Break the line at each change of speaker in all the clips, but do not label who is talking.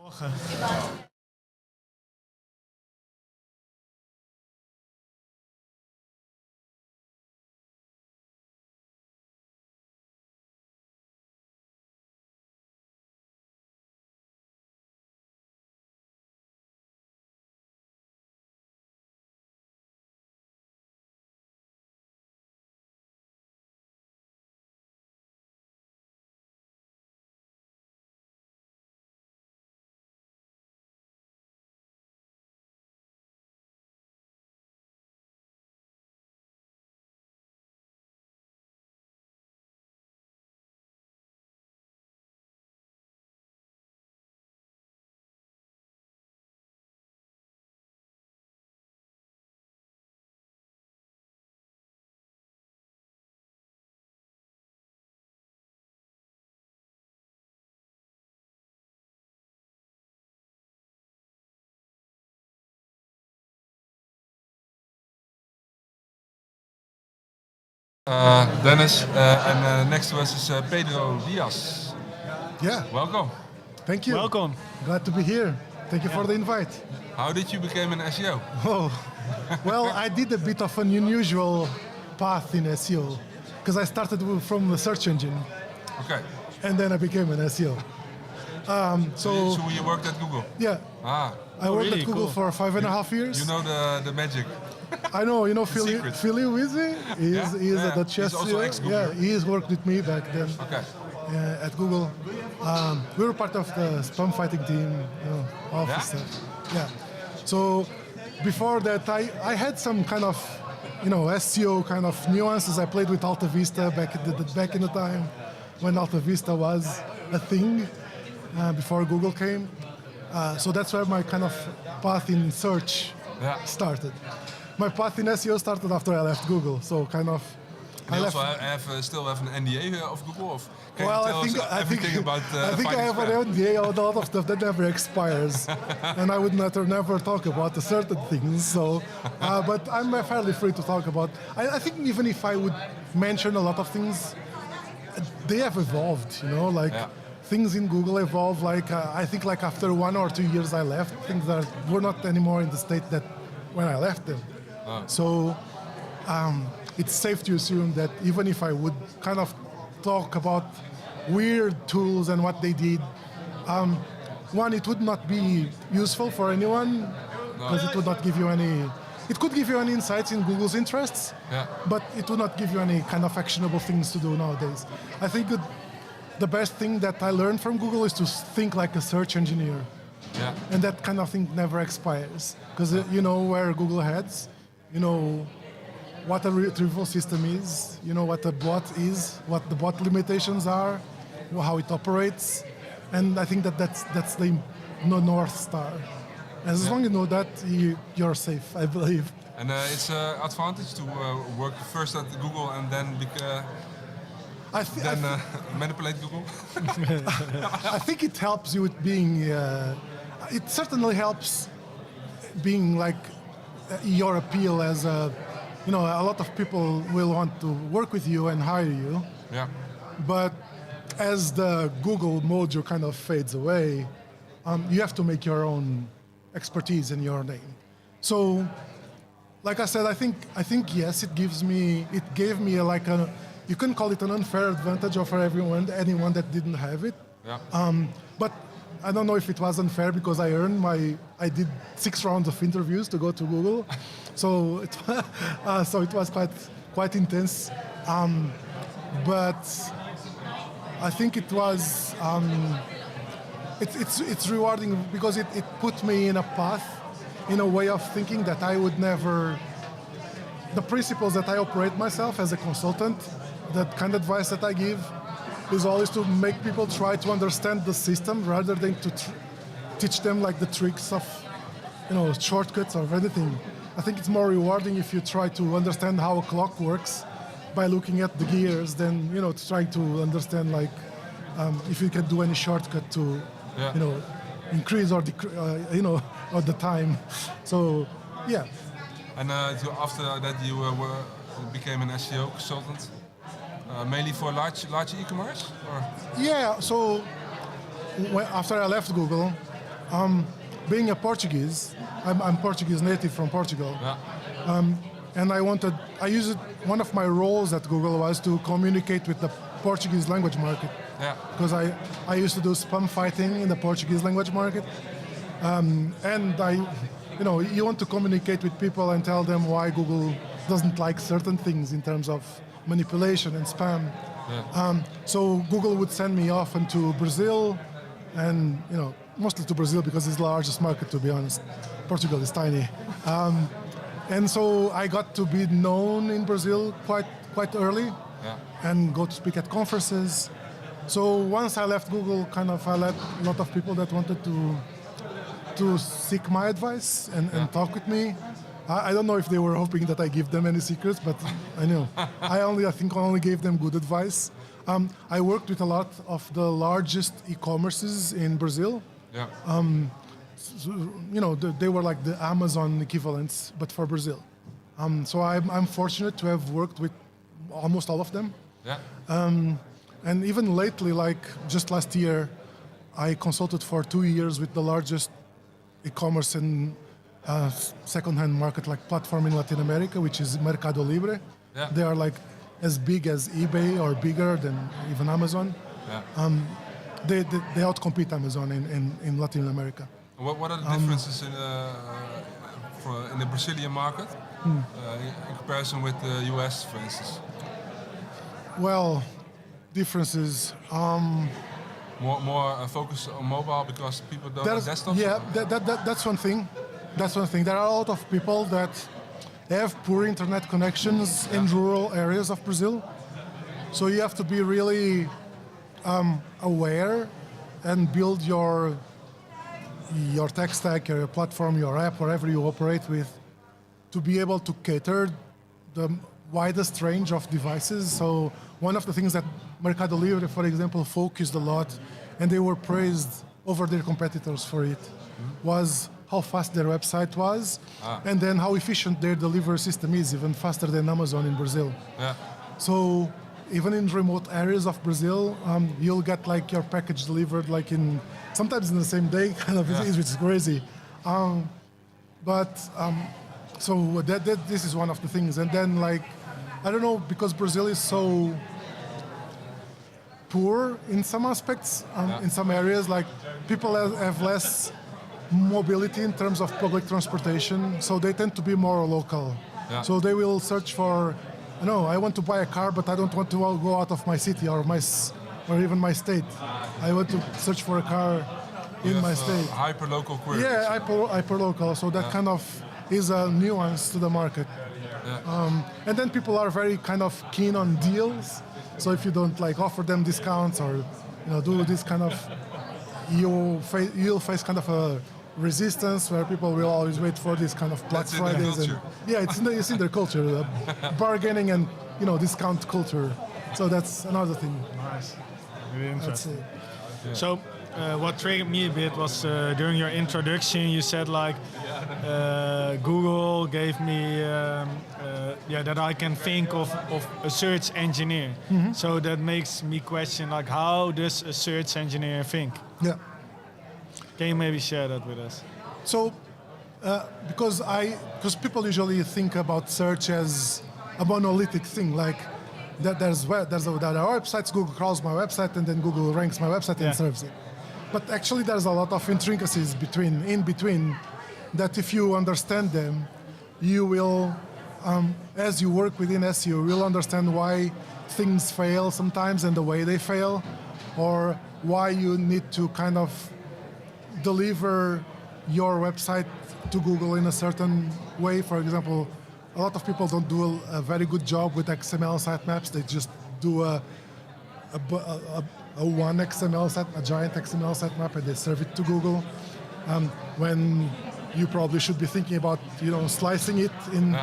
Morgen.
Dennis, and next to us is Pedro Dias.
Yeah,
Welcome.
thank you.
Welcome.
Glad to be here. Thank you for the invite.
How did you become an SEO?
Oh, well, I did a bit of an unusual path in SEO because I started from the search engine
Okay.
and then I became an SEO.
So you worked at Google?
Yeah,
Ah,
I worked
really?
at Google
Cool.
for 5.5 years.
you know the magic.
I know, Philly,
secret.
Philly Wizzy.
Yeah?
He's
Yeah,
a Dutch
he's also
SEO.
ex-Google.
Yeah, he's worked with me back then
Okay.
at Google. We were part of the spam fighting team, all
Yeah?
this stuff. Yeah. So before that, I had some kind of, SEO kind of nuances. I played with Alta Vista back in the time when Alta Vista was a thing before Google came. So that's where my kind of path in search
Yeah.
started. My path in SEO started after I left Google. So kind of,
And you also still have an NDA of Google? Of can
well,
you tell us everything about
I think I
fighting
have
spam?
an NDA on a lot of stuff that never expires, and I would never talk about the certain things. So, but I'm fairly free to talk about. I think even if I would mention a lot of things, they have evolved. Like
Yeah.
things in Google evolve. Like I think like after 1 or 2 years I left, things that were not anymore in the state that when I left them. So it's safe to assume that even if I would kind of talk about weird tools and what they did, one, it would not be useful for anyone because it would not give you any. It could give you any insights in Google's interests,
Yeah.
but it would not give you any kind of actionable things to do nowadays. I think the best thing that I learned from Google is to think like a search engineer.
Yeah.
And that kind of thing never expires because you know where Google heads, you know what a retrieval system is, you know what a bot is, what the bot limitations are, how it operates, and I think that's the North Star. As long as you know that, you're safe, I believe.
And it's an advantage to work first at Google and then
I, th- I, th-
manipulate Google?
I think it helps you with being. It certainly helps being like your appeal as a. A lot of people will want to work with you and hire you,
Yeah.
but as the Google mojo kind of fades away, you have to make your own expertise in your name. So, like I said, I think yes, it gave me you can call it an unfair advantage over anyone that didn't have it.
Yeah.
But I don't know if it was unfair because I did 6 rounds of interviews to go to Google, so it was quite intense. But I think it was it's rewarding because it put me in a path, in a way of thinking that I would never. The principles that I operate myself as a consultant, that kind of advice that I give, is always to make people try to understand the system rather than to teach them like the tricks of, shortcuts or anything. I think it's more rewarding if you try to understand how a clock works by looking at the gears than, to try to understand like if you can do any shortcut to, increase or decrease, or the time. So, yeah.
And after that you became an SEO consultant? Mainly for large e-commerce? Or?
Yeah, so after I left Google, Being a Portuguese, I'm Portuguese native from Portugal.
Yeah.
And I used one of my roles at Google was to communicate with the Portuguese language market.
Yeah.
Because I used to do spam fighting in the Portuguese language market. And you want to communicate with people and tell them why Google doesn't like certain things in terms of manipulation and spam.
Yeah.
So Google would send me often to Brazil, and mostly to Brazil because it's the largest market, to be honest. Portugal is tiny. And so I got to be known in Brazil quite early.
Yeah.
And go to speak at conferences. So once I left Google, I let a lot of people that wanted to seek my advice and talk with me. I don't know if they were hoping that I give them any secrets, but I know. I think I only gave them good advice. I worked with a lot of the largest e-commerces in Brazil.
Yeah.
They were like the Amazon equivalents, but for Brazil. So I'm fortunate to have worked with almost all of them.
Yeah.
And even lately, like just last year, I consulted for 2 years with the largest e-commerce and second-hand market like platform in Latin America, which is Mercado Libre.
Yeah.
They are like as big as eBay or bigger than even Amazon.
Yeah.
They outcompete Amazon in Latin America.
What are the differences in the Brazilian market in comparison with the US, for instance?
Well, differences.
More focus on mobile because people don't have desktops?
Yeah, that's one thing. That's one thing. There are a lot of people that have poor internet connections in rural areas of Brazil. So you have to be really aware and build your tech stack, your platform, your app, wherever you operate with, to be able to cater the widest range of devices. So one of the things that Mercado Libre, for example, focused a lot, and they were praised over their competitors for it, was how fast their website was, and then how efficient their delivery system is, even faster than Amazon in Brazil.
Yeah.
So even in remote areas of Brazil, you'll get like your package delivered like sometimes in the same day, which is crazy. So this is one of the things. And then I don't know, because Brazil is so poor in some aspects, in some areas, like people have less mobility in terms of public transportation, so they tend to be more local.
Yeah.
So they will search for, I want to buy a car, but I don't want to go out of my city or even my state. I want to search for a car in my state.
Hyper-local queries.
Yeah, hyper-local. So that kind of is a nuance to the market.
Yeah.
And then people are very kind of keen on deals. So if you don't offer them discounts or do this kind of, you'll face kind of a resistance where people will always wait for this kind of Black Fridays. It's in their culture, bargaining and discount culture. So that's another thing.
Nice, really interesting.
Yeah.
So what triggered me a bit was during your introduction you said Google gave me that I can think of a search engineer.
Mm-hmm.
So that makes me question how does a search engineer think?
Yeah.
Can you maybe share that with us?
So because people usually think about search as a monolithic thing, like there are websites, Google crawls my website, and then Google ranks my website and serves it. But actually there's a lot of intricacies in between that if you understand them, you will, as you work within SEO, you will understand why things fail sometimes and the way they fail, or why you need to kind of deliver your website to Google in a certain way. For example, a lot of people don't do a very good job with XML sitemaps. They just do a one XML a giant XML sitemap, and they serve it to Google. When you probably should be thinking about slicing it in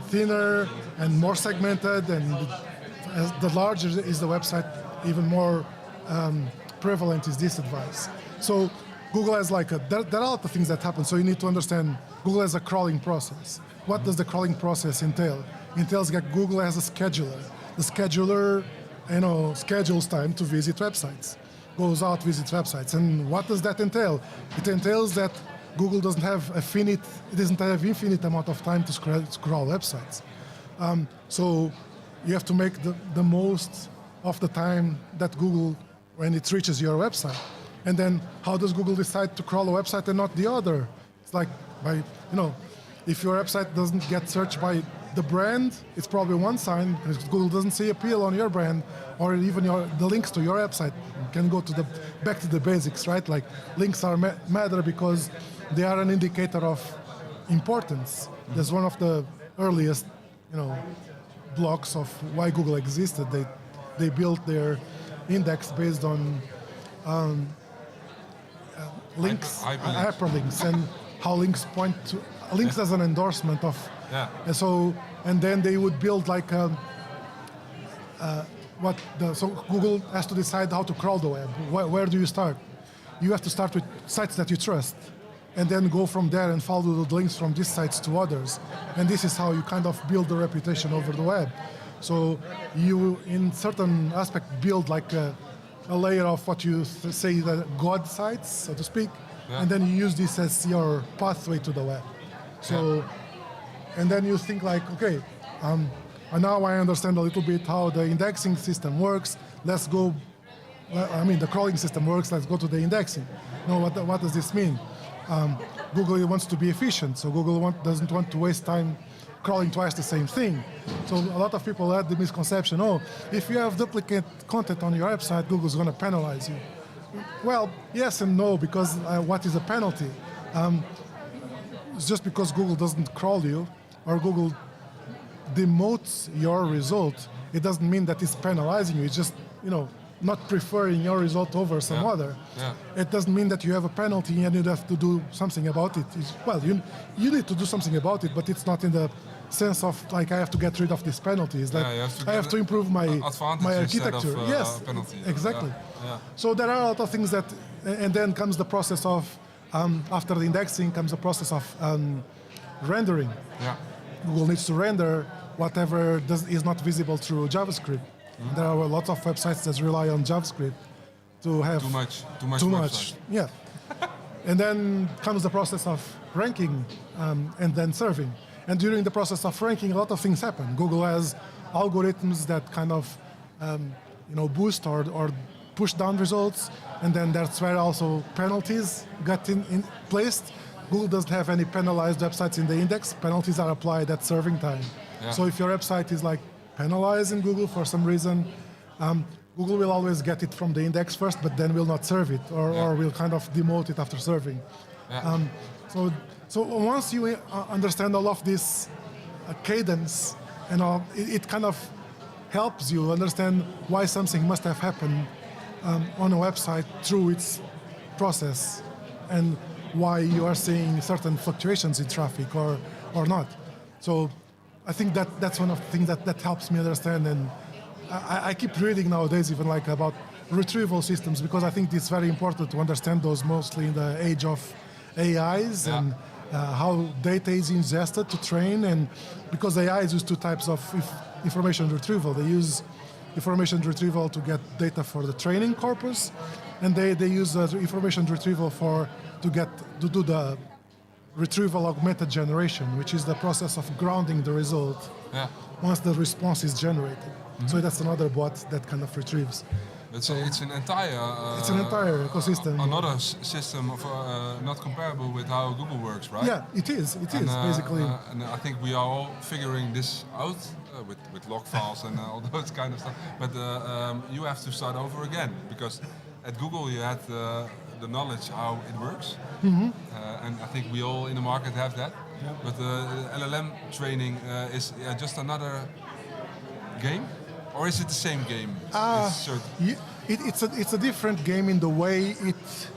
thinner and more segmented, and as the larger is the website, even more prevalent is this advice. So Google has there are a lot of things that happen, so you need to understand Google has a crawling process. What does the crawling process entail? It entails that Google has a scheduler. The scheduler schedules time to visit websites. goes out, visits websites. And what does that entail? It entails that Google doesn't have infinite amount of time to scroll websites. So you have to make the most of the time that Google, when it reaches your website. And then how does Google decide to crawl a website and not the other? It's like if your website doesn't get searched by the brand, it's probably one sign, because Google doesn't see appeal on your brand, or even the links to your website. You can go back to the basics, right? Like links are matter because they are an indicator of importance. That's one of the earliest, blocks of why Google existed. They built their index based on links, hyperlinks, and how links point to links as an endorsement of.
Yeah.
And then they would build like so Google has to decide how to crawl the web. Where do you start? You have to start with sites that you trust, and then go from there and follow the links from these sites to others. And this is how you kind of build a reputation over the web. So you, in certain aspect, build like a layer of what you say the God sites, so to speak, and then you use this as your pathway to the web. So, and then you think like, okay, and now I understand a little bit how the indexing system works. Let's go. The crawling system works. Let's go to the indexing. What does this mean? Google wants to be efficient, so Google doesn't want to waste time crawling twice the same thing. So a lot of people had the misconception, if you have duplicate content on your website, Google's going to penalize you. Well, yes and no, because what is a penalty? It's just because Google doesn't crawl you, or Google demotes your result, it doesn't mean that it's penalizing you. It's just, not preferring your result over some other. Yeah. It doesn't mean that you have a penalty and you have to do something about it. You need to do something about it, but it's not in the sense of like I have to get rid of this penalty. It's that I have to improve my architecture. Yes,
penalty.
Exactly. Yeah. So there are a lot of things that, and then comes the process of, after the indexing comes the process of rendering.
Yeah.
Google needs to render whatever is not visible through JavaScript. Mm-hmm. There are a lot of websites that rely on JavaScript to have
too much.
Yeah. And then comes the process of ranking and then serving. And during the process of ranking, a lot of things happen. Google has algorithms that kind of boost or push down results, and then that's where also penalties got in placed. Google doesn't have any penalized websites in the index. Penalties are applied at serving time. Yeah. So if your website is like penalized in Google for some reason, Google will always get it from the index first, but then will not serve it, or will kind of demote it after serving. Yeah. So once you understand all of this cadence, it kind of helps you understand why something must have happened on a website through its process, and why you are seeing certain fluctuations in traffic or not. So I think that's one of the things that helps me understand, and I keep reading nowadays even like about retrieval systems, because I think it's very important to understand those, mostly in the age of AIs and how data is ingested to train, and because AIs use two types of information retrieval. They use information retrieval to get data for the training corpus, and they use information retrieval to do the retrieval augmented generation, which is the process of grounding the result once the response is generated. Mm-hmm. So that's another bot that kind of retrieves.
It's an entire
ecosystem.
Another system of not comparable with how Google works, right?
Yeah, it is basically.
And I think we are all figuring this out with log files and all those kind of stuff. But you have to start over again, because at Google you had the knowledge how it works, and I think we all in the market have that. Yeah. But LLM training is just another game, or is it the same game?
It's a different game in the way it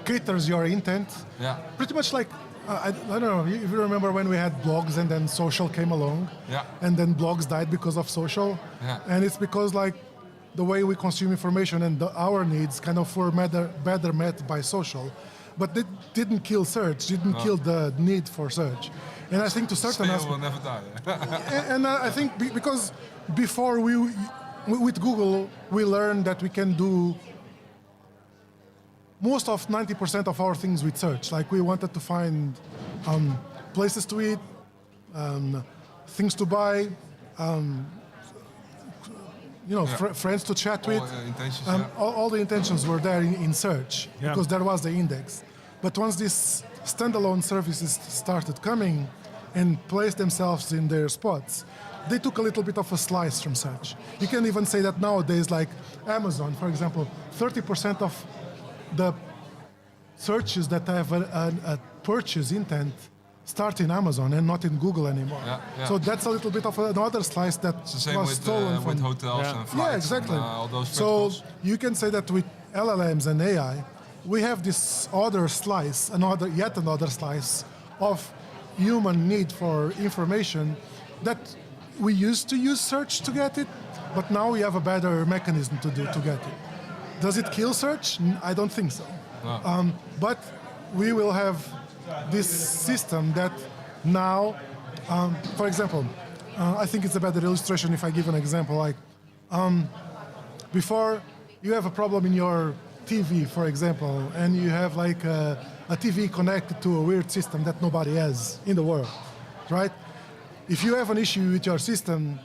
caters your intent. Yeah. Pretty much like I don't know if you remember when we had blogs and then social came along. Yeah. And then blogs died because of social. Yeah. And it's because like the way we consume information and our needs kind of were better met by social, but it didn't kill search, didn't kill the need for search. And I think to certain
aspects will never die.
and I think because before with Google we learned that we can do most of 90% of our things with search. Like we wanted to find places to eat, things to buy, friends to chat with.
Intentions,
all the intentions were there in search
Yeah.
because there was the index. But once these standalone services started coming and placed themselves in their spots, they took a little bit of a slice from search. You can even say that nowadays, like Amazon, for example, 30% of the searches that have a purchase intent start in Amazon and not in Google anymore.
Yeah.
So that's a little bit of another slice that
It's the same
was
with,
stolen from
with hotels
Yeah.
and flights.
yeah, exactly.
And, all those
So
principles.
you can say that with LLMs and AI, we have this other slice, yet another slice of human need for information that we used to use search to get it, but now we have a better mechanism to get it. Does it kill search? I don't think so.
No.
But we will have this system that now, for example, I think it's a better illustration if I give an example. Like before, you have a problem in your TV, for example, and you have like a TV connected to a weird system that nobody has in the world, right? If you have an issue with your system,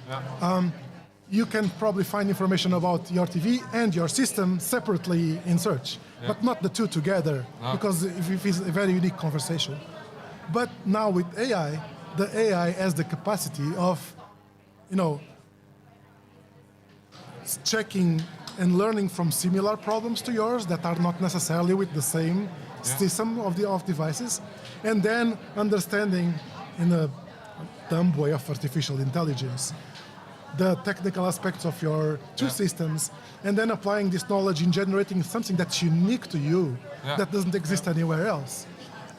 you can probably find information about your TV and your system separately in search, but not the two together, because if it's a very unique conversation. But now with AI, the AI has the capacity of, checking and learning from similar problems to yours that are not necessarily with the same system of devices, and then understanding in a dumb way of artificial intelligence the technical aspects of your two systems, and then applying this knowledge in generating something that's unique to you that doesn't exist anywhere else.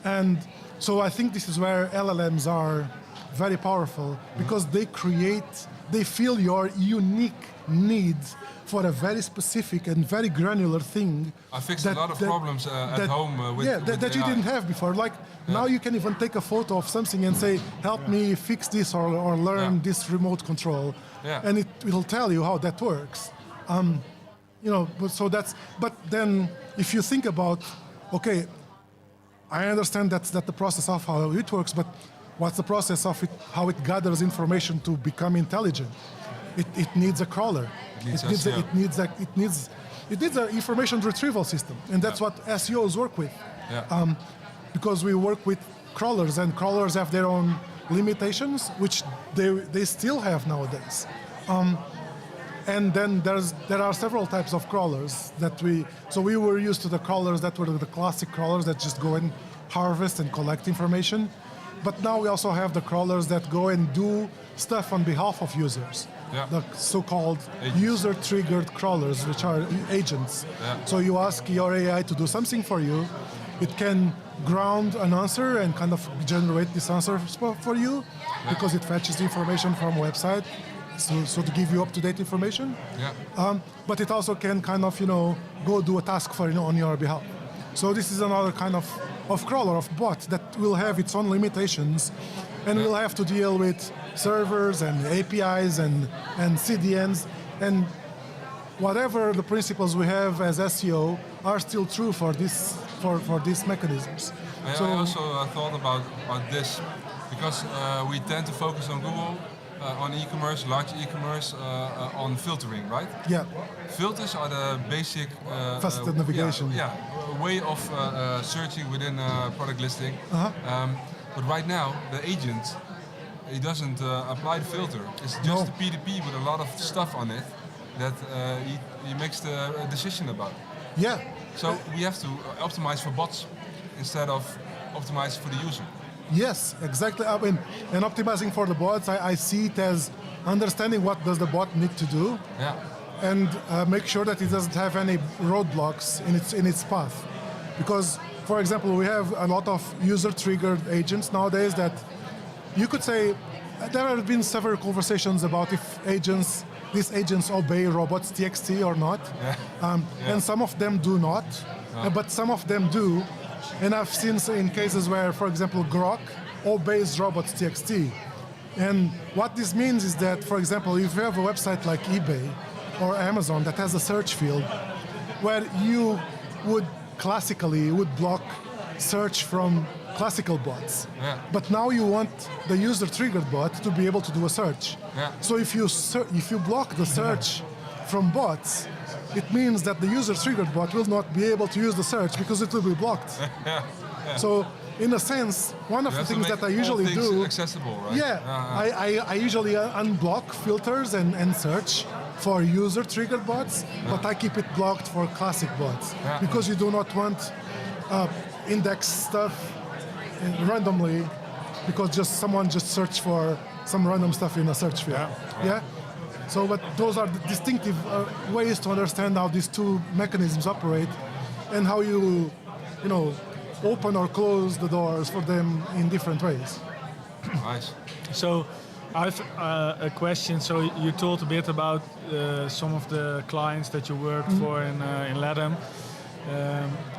And so I think this is where LLMs are very powerful, because they fill your unique needs for a very specific and very granular thing.
I fixed a lot of problems at home with
that you
AI.
didn't have before. Like now you can even take a photo of something and say, help me fix this or learn this remote control. And it will tell you how that works. But then if you think about, okay, I understand that's the process of how it works, but what's the process of it, how it gathers information to become intelligent? It needs a crawler. It needs an information retrieval system, and that's what SEOs work with. Because we work with crawlers, and crawlers have their own limitations, which they still have nowadays. And then there are several types of crawlers that we were used to the crawlers that were the classic crawlers that just go and harvest and collect information. But now we also have the crawlers that go and do stuff on behalf of users. The so-called user-triggered crawlers, which are agents. So you ask your AI to do something for you, it can ground an answer and kind of generate this answer for you, because it fetches the information from a website, so to give you up-to-date information. But it also can kind of, go do a task for on your behalf. So this is another kind of crawler, of bot, that will have its own limitations, and will have to deal with servers and APIs and CDNs, and whatever the principles we have as SEO are still true for these mechanisms.
I also thought about this, because we tend to focus on Google, on e-commerce, large e-commerce, on filtering, right?
Yeah.
Filters are the basic
faceted navigation.
Way of searching within a product listing. But right now, the agent, he doesn't apply the filter. It's just a P2P with a lot of stuff on it that he makes the decision about.
Yeah.
So we have to optimize for bots instead of optimize for the user.
Yes, exactly. I mean, and optimizing for the bots, I see it as understanding what does the bot need to do, and make sure that it doesn't have any roadblocks in its path. Because, for example, we have a lot of user-triggered agents nowadays that you could say there have been several conversations about if these agents obey robots.txt or not, and some of them do not, but some of them do. And I've seen in cases where, for example, Grok obeys robots.txt. And what this means is that, for example, if you have a website like eBay or Amazon that has a search field where you would classically would block search from classical bots.
Yeah.
But now you want the user-triggered bot to be able to do a search.
Yeah.
So if you block the search from bots, it means that the user-triggered bot will not be able to use the search because it will be blocked. So in a sense, one of
You
the
have to
things
make
that I usually
all things
do,
accessible, right?
yeah, I usually unblock filters and search for user-triggered bots, but I keep it blocked for classic bots because you do not want index stuff randomly because someone just searched for some random stuff in a search field. Yeah. So, but those are the distinctive ways to understand how these two mechanisms operate, and how you open or close the doors for them in different ways.
Nice.
So I've a question. So you told a bit about some of the clients that you worked for in LATAM.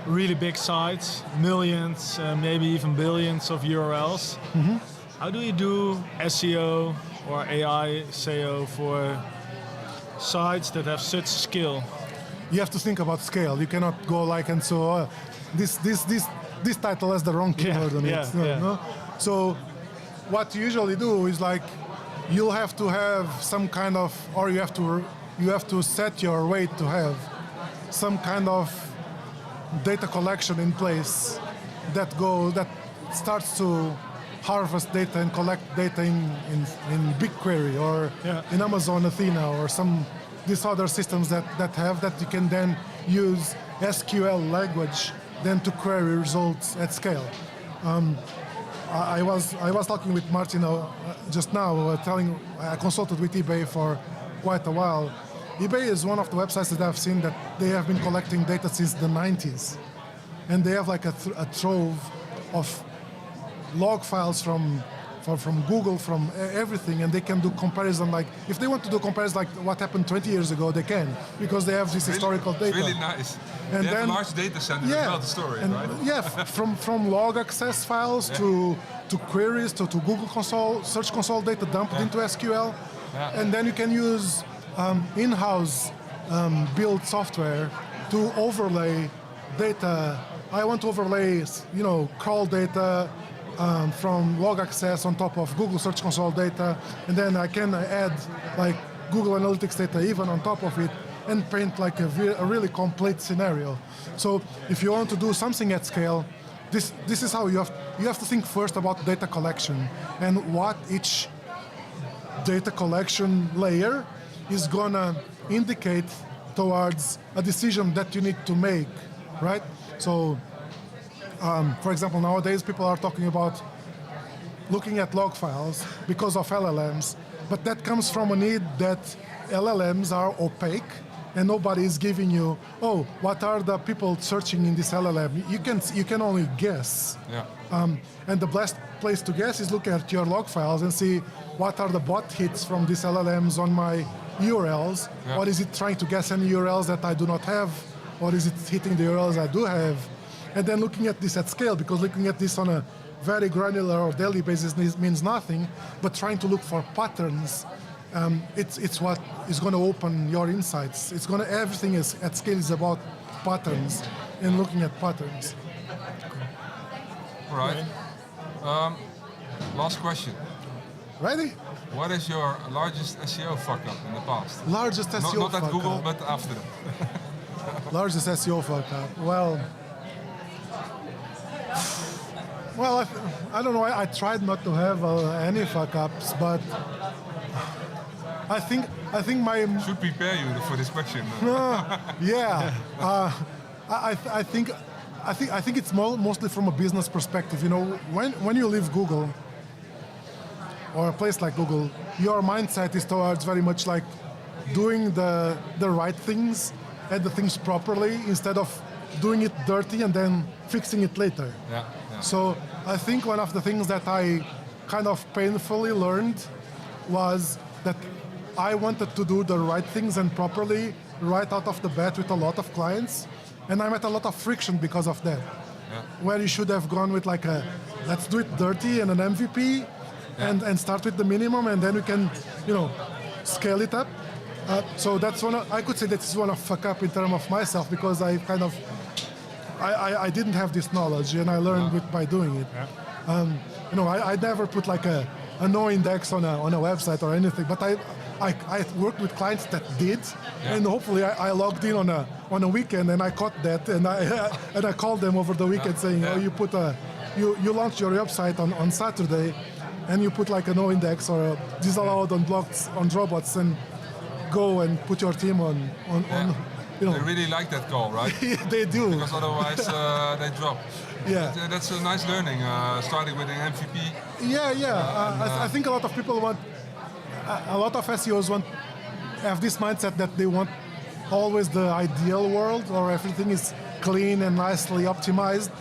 Really big sites, millions, maybe even billions of URLs. How do you do SEO or AI SEO for sites that have such skill?
You have to think about scale. You cannot go like and so this title has the wrong keyword on it. No? So what you usually do is like you'll have to have some kind of, or you have to set your way to have some kind of data collection in place that starts to harvest data and collect data in BigQuery or in Amazon Athena or these other systems that you can then use SQL language then to query results at scale. I was talking with Martin just now, I consulted with eBay for quite a while. eBay is one of the websites that I've seen that they have been collecting data since the 90s. And they have like a trove of log files from Google, from everything, and they can do comparison. Like if they want to do comparison like what happened 20 years ago, they can, because they have this historical data.
Really nice.
And
they have
then,
a large data center to tell the story, right?
Yeah, from log access files to queries to Google console, Search Console data dumped into SQL. And then you can use in-house built software to overlay data. I want to overlay, crawl data from log access on top of Google Search Console data, and then I can add like Google Analytics data even on top of it, and paint like a really complete scenario. So if you want to do something at scale, this is how you have to think first about data collection and what each data collection layer is gonna indicate towards a decision that you need to make, right? So, for example, nowadays people are talking about looking at log files because of LLMs, but that comes from a need that LLMs are opaque and nobody is giving you, what are the people searching in this LLM? You can only guess.
Yeah.
And the best place to guess is look at your log files and see what are the bot hits from these LLMs on my URLs.
Yeah.
Or is it trying to guess any URLs that I do not have? Or is it hitting the URLs I do have? And then looking at this at scale, because looking at this on a very granular or daily basis means nothing, but trying to look for patterns, it's what is going to open your insights. Everything at scale is about patterns and looking at patterns.
All right. Last question.
Ready?
What is your largest SEO fuck up in the past?
Largest SEO
Not at
fuck
Google,
up.
but after that.
Largest SEO fuck up. Well, I don't know. I tried not to have any fuck ups, but I think my
Should prepare you for this question.
yeah. I think it's mostly from a business perspective. When you leave Google or a place like Google, your mindset is towards very much like doing the right things and the things properly instead of doing it dirty and then fixing it later.
Yeah.
So I think one of the things that I kind of painfully learned was that I wanted to do the right things and properly right out of the bat with a lot of clients, and I met a lot of friction because of that.
Yeah.
Where you should have gone with like let's do it dirty and an MVP, and start with the minimum, and then we can, scale it up. So that's I could say that's one of fuck up in terms of myself, because I kind of I didn't have this knowledge, and I learned by doing it. I never put like a no index on a website or anything, but I worked with clients that did, and hopefully I logged in on a weekend and I caught that, and I called them over the weekend saying, oh, you launched your website on Saturday, and you put like a no index or a disallowed on blocked on robots, and go and put your team on.
They really like that call, right?
They do.
Because otherwise they drop.
Yeah.
But, that's a nice learning, starting with an MVP.
I think a lot of people want, a lot of SEOs have this mindset that they want always the ideal world, or everything is clean and nicely optimized.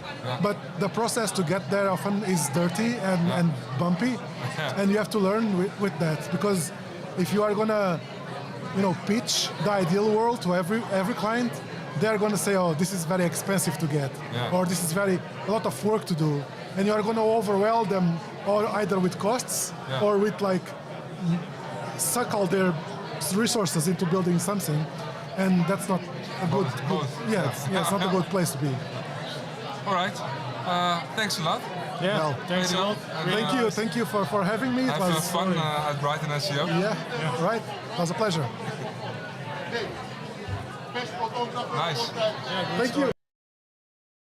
But the process to get there often is dirty and bumpy, and you have to learn with that, because if you are gonna pitch the ideal world to every client, they're going to say, oh, this is very expensive to get, or this is a lot of work to do, and you are going to overwhelm them, or either with costs or with like suck all their resources into building something, and that's not a good it's not a good place to be.
All right, thanks a lot.
Yeah,
Well,
thanks a lot.
Thank you for having me. It
Have
was
fun at Brigthon SEO.
right. It was a pleasure.
Nice.
Thank you.